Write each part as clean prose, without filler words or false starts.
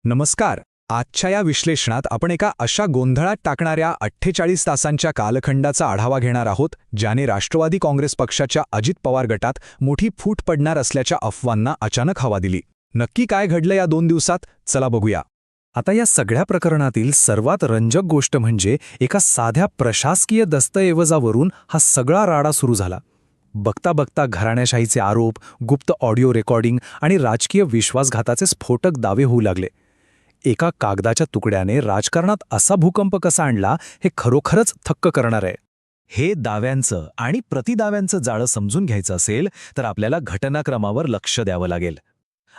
नमस्कार. आजच्या या विश्लेषणात आपण एका अशा गोंधळात टाकणाऱ्या 48 तासांच्या कालखंडाचा आढावा घेणार आहोत ज्याने राष्ट्रवादी काँग्रेस पक्षाच्या अजित पवार गटात मोठी फूट पडणार असल्याच्या अफवांना अचानक हवा दिली. नक्की काय घडलं या 2 दिवसात, चला बघूया. आता या सगळ्या प्रकरणातील सर्वात रंजक गोष्ट म्हणजे एका साध्या प्रशासकीय दस्तऐवजावरून हा सगळा राडा सुरू झाला. बघता बघता घराण्याशाहीचे आरोप, गुप्त ऑडिओ रेकॉर्डिंग आणि राजकीय विश्वासघाताचे स्फोटक दावे होऊ लागले. एका कागदाच्या तुकड्याने राजकारणात असा भूकंप कसा आणला हे खरोखरच थक्क करणार आहे. हे दाव्यांचं आणि प्रतिदाव्यांचं जाळं समजून घ्यायचं असेल तर आपल्याला घटनाक्रमावर लक्ष द्यावं लागेल.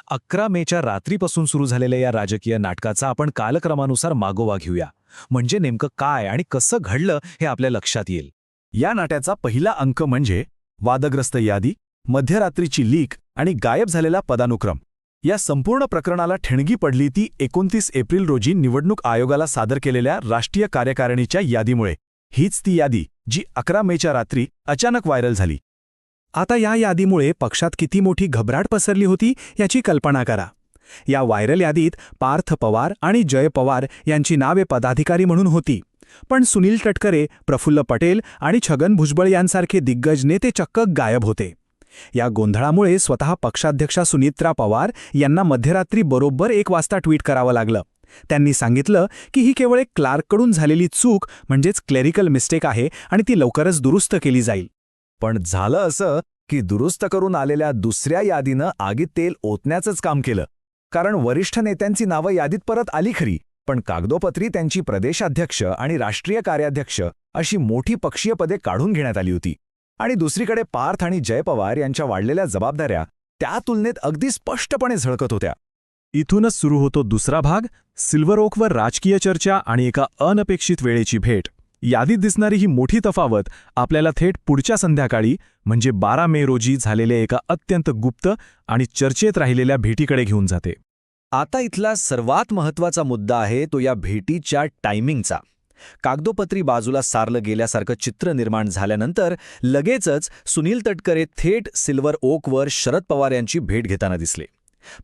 11 मेच्या रात्रीपासून सुरू झालेल्या या राजकीय नाटकाचा आपण कालक्रमानुसार मागोवा घेऊया, म्हणजे नेमकं काय आणि कसं घडलं हे आपल्या लक्षात येईल. या नाट्याचा पहिला अंक म्हणजे वादग्रस्त यादी, मध्यरात्रीची लीक आणि गायब झालेला पदानुक्रम. या संपूर्ण प्रकरणाला ठिणगी पडली ती 29 एप्रिल रोजी निवडणूक आयोगाला सादर केलेल्या राष्ट्रीय कार्यकारिणीच्या यादीमुळे. हीच ती यादी जी 11 मेच्या रात्री अचानक व्हायरल झाली. आता या यादीमुळे पक्षात किती मोठी घबराट पसरली होती याची कल्पना करा. या व्हायरल यादीत पार्थ पवार आणि जय पवार यांची नावे पदाधिकारी म्हणून होती, पण सुनील तटकरे, प्रफुल्ल पटेल आणि छगन भुजबळ यांसारखे दिग्गज नेते चक्क गायब होते. या गोंधळामुळे स्वतः पक्षाध्यक्षा सुनित्रा पवार यांना मध्यरात्री बरोबर 1 वाजता ट्विट करावं लागलं. त्यांनी सांगितलं की ही केवळ एक क्लार्ककडून झालेली चूक म्हणजेच क्लेरिकल मिस्टेक आहे आणि ती लवकरच दुरुस्त केली जाईल. पण झालं असं की दुरुस्त करून आलेल्या दुसऱ्या यादीनं आगीत तेल ओतण्याचंच काम केलं. कारण वरिष्ठ नेत्यांची नावं यादीत परत आली खरी, पण कागदोपत्री त्यांची प्रदेशाध्यक्ष आणि राष्ट्रीय कार्याध्यक्ष अशी मोठी पक्षीय पदे काढून घेण्यात आली होती. आणि दुसरीकडे पार्थ आणि जय पवार यांच्या वाढलेल्या जबाबदाऱ्या त्या तुलनेत अगदी स्पष्टपणे झळकत होत्या. इथूनच सुरू होतो दुसरा भाग, सिल्वर ओकवर राजकीय चर्चा आणि एका अनपेक्षित वेळेची भेट. यादीत दिसणारी ही मोठी तफावत आपल्याला थेट पुढच्या संध्याकाळी म्हणजे 12 मे रोजी झालेल्या एका अत्यंत गुप्त आणि चर्चेत राहिलेल्या भेटीकडे घेऊन जाते. आता इथला सर्वात महत्त्वाचा मुद्दा आहे तो या भेटीच्या टायमिंगचा. कागदोपत्री बाजूला सारलं गेल्यासारखं चित्र निर्माण झाल्यानंतर लगेचच सुनील तटकरे थेट सिल्वर ओकवर शरद पवार यांची भेट घेताना दिसले.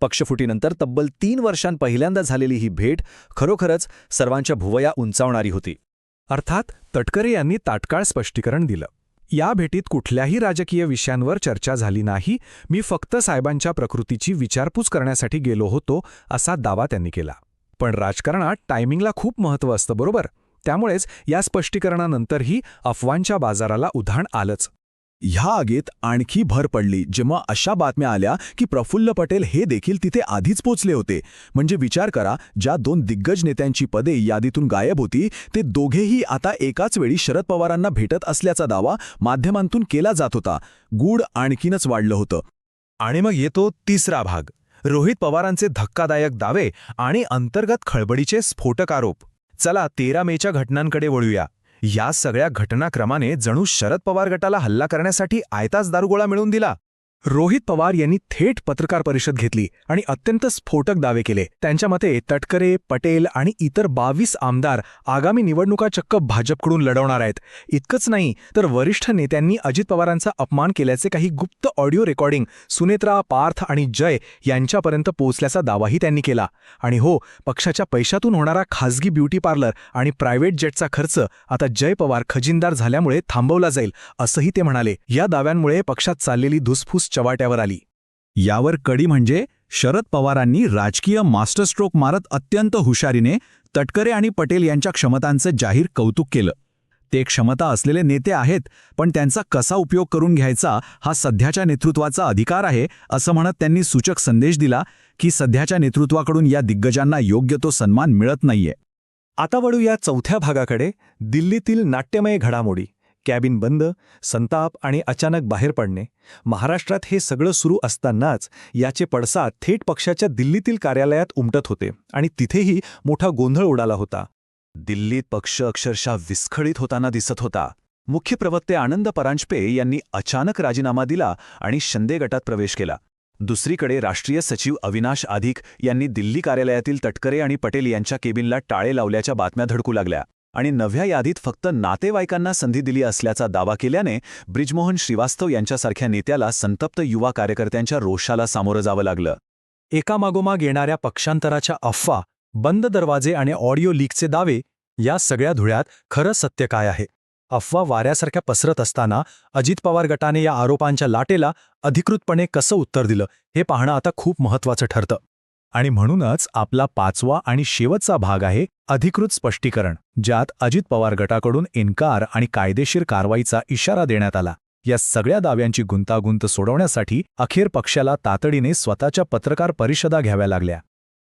पक्षफुटीनंतर तब्बल 3 वर्षां पहिल्यांदा झालेली ही भेट खरोखरच सर्वांच्या भुवया उंचावणारी होती. अर्थात तटकरे यांनी तात्काळ स्पष्टीकरण दिलं. या भेटीत कुठल्याही राजकीय विषयांवर चर्चा झाली नाही, मी फक्त साहेबांच्या प्रकृतीची विचारपूस करण्यासाठी गेलो होतो असा दावा त्यांनी केला. पण राजकारणात टायमिंगला खूप महत्त्व असतं, बरोबर? त्यामुळेच या स्पष्टीकरणानंतरही अफवांच्या बाजाराला उधाण आलंच. ह्या आगीत आणखी भर पडली जेव्हा अशा बातम्या आल्या की प्रफुल्ल पटेल हे देखील तिथे आधीच पोचले होते. म्हणजे विचार करा, ज्या 2 दिग्गज नेत्यांची पदे यादीतून गायब होती ते दोघेही आता एकाच वेळी शरद पवारांना भेटत असल्याचा दावा माध्यमांतून केला जात होता. गूढ आणखीनच वाढलं होतं. आणि मग येतो तिसरा भाग, रोहित पवारांचे धक्कादायक दावे आणि अंतर्गत खळबळीचे स्फोटक आरोप. चला 13 मेच्या घटनांकडे वळूया. या सगळ्या घटनाक्रमाने जणू शरद पवार गटाला हल्ला करण्यासाठी आयताच दारुगोळा मिळवून दिला. रोहित पवार यांनी थेट पत्रकार परिषद घेतली आणि अत्यंत स्फोटक दावे केले. त्यांच्या मते तटकरे, पटेल आणि इतर 22 आमदार आगामी निवडणुका चक्क भाजपकडून लढवणार आहेत. इतकंच नाही तर वरिष्ठ नेत्यांनी अजित पवारांचा अपमान केल्याचे काही गुप्त ऑडिओ रेकॉर्डिंग सुनेत्रा, पार्थ आणि जय यांच्यापर्यंत पोहोचल्याचा दावाही त्यांनी केला. आणि हो, पक्षाच्या पैशातून होणारा खासगी ब्युटी पार्लर आणि प्रायव्हेट जेटचा खर्च आता जय पवार खजिनदार झाल्यामुळे थांबवला जाईल असंही ते म्हणाले. या दाव्यांमुळे पक्षात चाललेली धुसफूस चव्हाट्यावर आली. यावर कडी म्हणजे शरद पवारांनी राजकीय मास्टरस्ट्रोक मारत अत्यंत हुशारीने तटकरे आणि पटेल यांच्या क्षमतांचं जाहीर कौतुक केलं. ते क्षमता असलेले नेते आहेत, पण त्यांचा कसा उपयोग करून घ्यायचा हा सध्याच्या नेतृत्वाचा अधिकार आहे असं म्हणत त्यांनी सूचक संदेश दिला की सध्याच्या नेतृत्वाकडून या दिग्गजांना योग्य तो सन्मान मिळत नाहीये. आता वळू या चौथ्या भागाकडे, दिल्लीतील नाट्यमय घडामोडी. कॅबिन बंद, संताप आणि अचानक बाहेर पडणे. महाराष्ट्रात हे सगळं सुरू असतानाच याचे पडसाद थेट पक्षाच्या दिल्लीतील कार्यालयात उमटत होते आणि तिथेही मोठा गोंधळ उडाला होता. दिल्लीत पक्ष अक्षरशः विस्खळीत होताना दिसत होता. मुख्य प्रवक्ते आनंद परांजपे यांनी अचानक राजीनामा दिला आणि शिंदे गटात प्रवेश केला. दुसरीकडे राष्ट्रीय सचिव अविनाश अधिक यांनी दिल्ली कार्यालयातील तटकरे आणि पटेल यांच्या केबिनला टाळे लावल्याच्या बातम्या धडकू लागल्या. आणि नव्या यादीत फक्त नातेवाईकांना संधी दिली असल्याचा दावा केल्याने ब्रिजमोहन श्रीवास्तव यांच्यासारख्या नेत्याला संतप्त युवा कार्यकर्त्यांच्या रोषाला सामोरं जावं लागलं. एकामागोमाग येणाऱ्या पक्षांतराच्या अफवा, बंद दरवाजे आणि ऑडिओ लीकचे दावे, या सगळ्या धुळ्यात खरं सत्य काय आहे? अफवा वाऱ्यासारख्या पसरत असताना अजित पवार गटाने या आरोपांच्या लाटेला अधिकृतपणे कसं उत्तर दिलं, हे पाहणं आता खूप महत्त्वाचं ठरतं. आणि म्हणूनच आपला 5वा आणि शेवटचा भाग आहे अधिकृत स्पष्टीकरण, ज्यात अजित पवार गटाकडून इन्कार आणि कायदेशीर कारवाईचा इशारा देण्यात आला. या सगळ्या दाव्यांची गुंतागुंत सोडवण्यासाठी अखेर पक्षाला तातडीने स्वतःच्या पत्रकार परिषदा घ्याव्या लागल्या.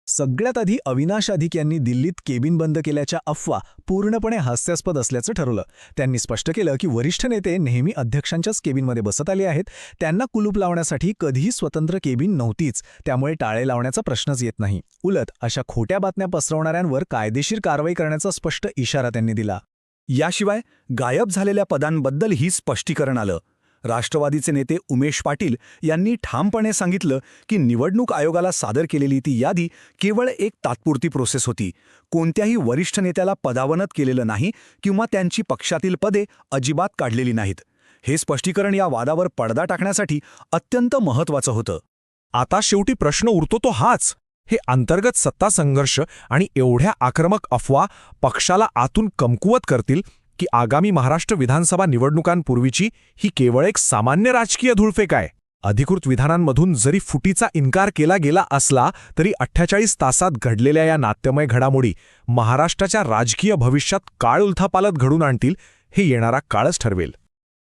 सगळ्यात आधी अविनाश अधिक यांनी दिल्लीत केबिन बंद केल्याच्या अफवा पूर्णपणे हास्यास्पद असल्याचं ठरवलं. त्यांनी स्पष्ट केलं की वरिष्ठ नेते नेहमी अध्यक्षांच्याच केबिनमध्ये बसत आले आहेत. त्यांना कुलूप लावण्यासाठी कधीही स्वतंत्र केबिन नव्हतीच, त्यामुळे टाळे लावण्याचा प्रश्नच येत नाही. उलट अशा खोट्या बातम्या पसरवणाऱ्यांवर कायदेशीर कारवाई करण्याचा स्पष्ट इशारा त्यांनी दिला. याशिवाय गायब झालेल्या पदांबद्दलही स्पष्टीकरण आलं. राष्ट्रवादीचे नेते उमेश पाटील यांनी ठामपणे सांगितलं की निवडणूक आयोगाला सादर केलेली ती यादी केवळ एक तात्पुरती प्रोसेस होती. कोणत्याही वरिष्ठ नेत्याला पदावनत केलेलं नाही किंवा त्यांची पक्षातील पदे अजिबात काढलेली नाहीत. हे स्पष्टीकरण या वादावर पडदा टाकण्यासाठी अत्यंत महत्त्वाचं होतं. आता शेवटी प्रश्न उरतो तो हाच, हे अंतर्गत सत्ता संघर्ष आणि एवढ्या आक्रमक अफवा पक्षाला आतून कमकुवत करतील की आगामी महाराष्ट्र विधानसभा निवडणुकांपूर्वीची ही केवळ एक सामान्य राजकीय धुळफेक आहे? अधिकृत विधानांमधून जरी फुटीचा इन्कार केला गेला असला तरी 48 तासात घडलेल्या या नाट्यमय घडामोडी महाराष्ट्राच्या राजकीय भविष्यात काळ उलथापालथ घडून आणतील, हे येणारा काळच ठरवेल.